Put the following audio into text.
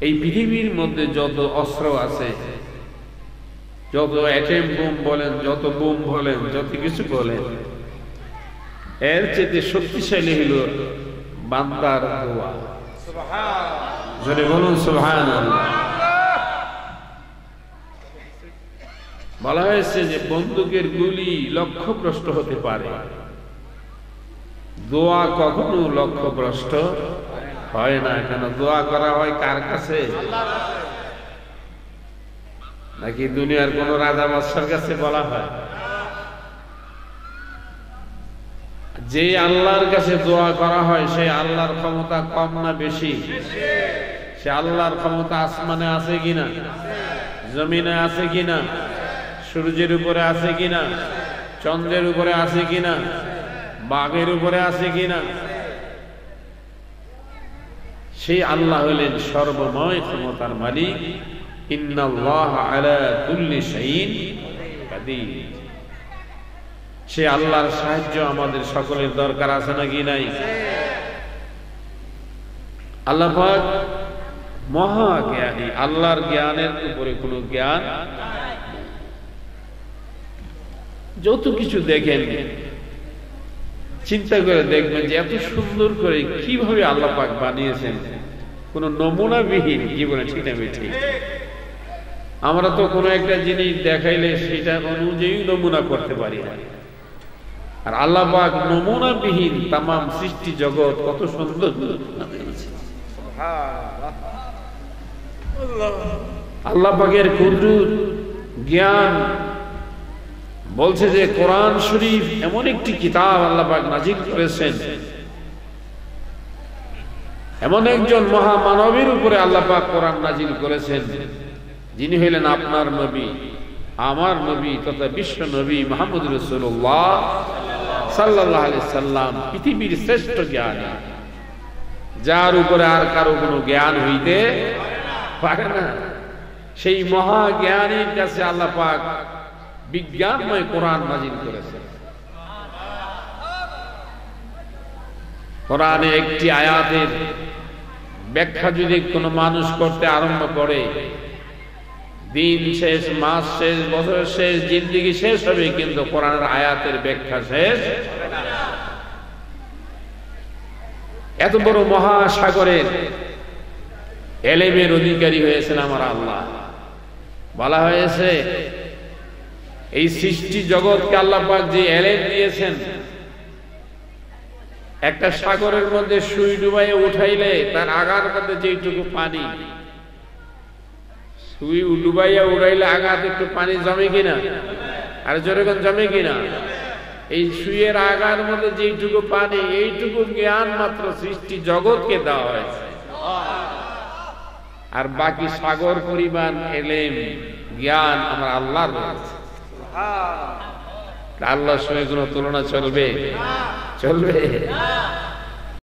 এই পৃথিবীর মধ্যে যত অস্ত্র আছে, যত অ্যাটম বোম বলেন, যত বোম বলেন, যত কিছু বলেন, এর চেয়ে শক্তিশালী হলো বান্দার দোয়া। জোরে বলুন সুবহানাল্লাহ। বলা হয়েছে যে বন্দুকের গুলি লক্ষ্যভ্রষ্ট হতে পারে, দোয়া কখনো লক্ষ্যভ্রষ্ট হয় না। কেন দোয়া করা হয় কার কাছে? নাকি দুনিয়ার কোন রাজা বাদশার কাছে বলা হয়? যে আল্লাহর কাছে দোয়া করা হয় সে আল্লাহর ক্ষমতা কম না বেশি? সে আল্লাহর ক্ষমতা আসমানে আছে কিনা, জমিনে আছে কিনা, সূর্যের উপরে আছে কিনা, চন্দ্রের উপরে আছে কিনা, বাঘের উপরে আছে কিনা? সেই আল্লাহ হলেন সর্বময় ক্ষমতার মালিক। ইন্নাল্লাহা আলা কুল্লি শাইইন কাদির। সে আল্লাহর সাহায্য আমাদের সকলের দরকার আছে নাকি নাই? আল্লাহ পাক মহা জ্ঞানী, আল্লাহর জ্ঞানের উপরে কোনো জ্ঞান। যত কিছু দেখেন চিন্তা করে দেখবেন যে এত সুন্দর করে কিভাবে আল্লাহ পাক বানিয়েছেন, কোন নমুনাবিহীন জীবনে। ঠিক না ঠিক? আমরা তো কোনো একটা জিনিস দেখাইলে সেটা অনুযায়ী নমুনা করতে পারি না, আর আল্লাহ পাক নমুনাবিহীন তামাম সৃষ্টি জগৎ কত সুন্দর। আল্লাহ পাকের কুদরত, জ্ঞান বলছে যে কোরআন শরীফ এমন একটি কিতাব আল্লাহ পাক নাজিল করেছেন, এমন একজন মহামানবের উপরে আল্লাহ পাক কোরআন নাজিল করেছেন, যিনি হলেন আপনার নবী, আমার নবী তথা বিশ্ব নবী মুহাম্মদ রাসূলুল্লাহ সাল্লাল্লাহু আলাইহি সাল্লাম, পৃথিবীর শ্রেষ্ঠ জ্ঞানী, যার উপরে আর কারো কোনো জ্ঞান হইতে পারে না। সেই মহা জ্ঞানীর কাছে আল্লাহ পাক বিজ্ঞানময় কোরআন নাজিল করেছেন। কোরআনে একটি আয়াতের ব্যাখ্যা যদি কোনো মানুষ করতে আরম্ভ করে, দিন শেষ, মাস শেষ, বছর শেষ, জিন্দেগি শেষ হবে, কিন্তু কোরআনের আয়াতের ব্যাখ্যা শেষ। এত বড় মহাসাগরের এলেমের অধিকারী হয়েছেন আমার আল্লাহ। বলা হয়েছে এই সৃষ্টি জগৎকে আল্লাহ পাক যে এলেম দিয়েছেন, একটা সাগরের মধ্যে সুই ডুবাইয়ে উঠাইলে তার আগার মধ্যে যেটুকু পানি, সুই ডুবাইয়া উড়াইলে আগাতে একটু পানি জমে কিনা, আর যেরকম জমে কিনা, এই সুইয়ের আগার মধ্যে যেটুকু পানি, এইটুকু জ্ঞান মাত্র সৃষ্টি জগৎকে দেওয়া হয়েছে। আর বাকি সাগর পরিমাণ এলেম জ্ঞান আমার আল্লাহর রয়েছে। আল্লাহর সঙ্গে কোনো তুলনা চলবে? চলবে?